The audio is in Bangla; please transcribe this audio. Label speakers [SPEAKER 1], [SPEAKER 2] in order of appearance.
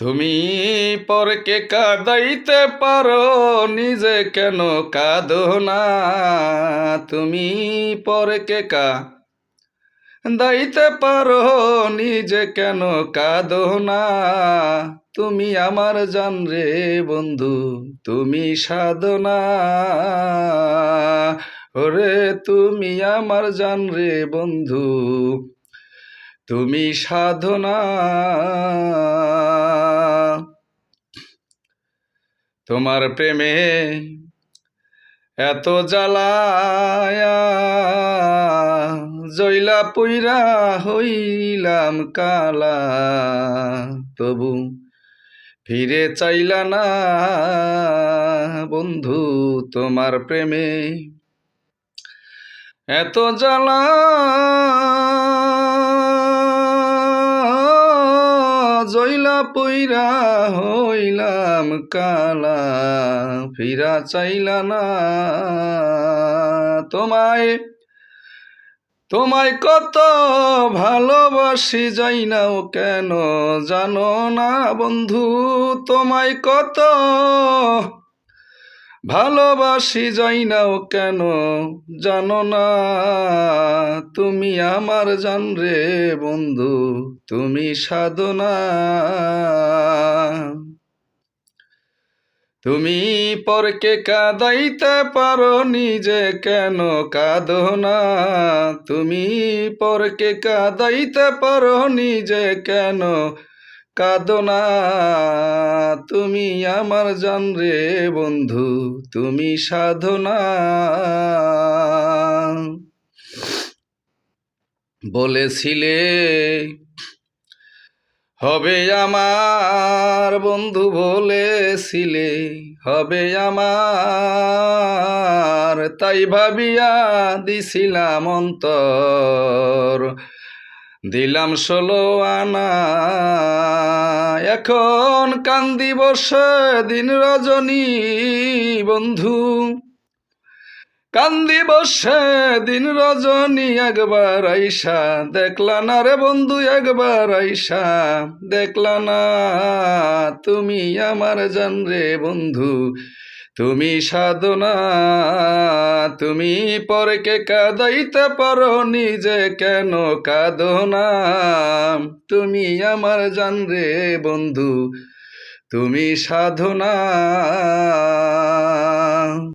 [SPEAKER 1] তুমি পরকে কাঁদাইতে পারো, নিজে কেন কাঁদো না? তুমি পরকে কাঁদাইতে পারো, নিজে কেন কাঁদো না? তুমি আমার জান রে বন্ধু, তুমি সাধনা। ওরে তুমি আমার জান রে বন্ধু, তুমি সাধনা। তোমার প্রেমে এত জ্বালায়া, জইলা পুইরা হইলাম কালা। তবু ফিরে চাইলা না বন্ধু, তোমার প্রেমে এত জ্বালা, জইলা পইরা হইলাম কালা। ফিরা চাইলা না। তোমায় তোমায় কত ভালোবাসি, যাই নাও কেন জানো না বন্ধু? তোমায় কত ভালোবাসি, যাই নাও কেন জানো না? তুমি আমার জান রে বন্ধু, তুমি সাধনা। তুমি পরকে কাঁদাইতে পারো, নিজে কেন কাঁদো না? তুমি পরকে কাঁদাইতে পারো, নিজে কেন কাঁদো না? তুমি আমার জান রে বন্ধু, তুমি সাধনা। বলেছিলে হবে আমার বন্ধু, বলেছিলে হবে আমার, তাই ভাবিয়া দিছিলাম অন্তর, দিলাম 16 আনা। এখন কান্দি বসে দিন রজনী বন্ধু, কান্দি বসে দিন রজনী। একবার আইসা দেখলা না রে বন্ধু, একবার আইসা দেখলা না? তুমি আমার জান রে বন্ধু, তুমি সাধনা। তুমি পরকে কাঁদাইতে পারো, নিজে কেন কাঁদো না? তুমি আমার জান রে বন্ধু, তুমি সাধনা।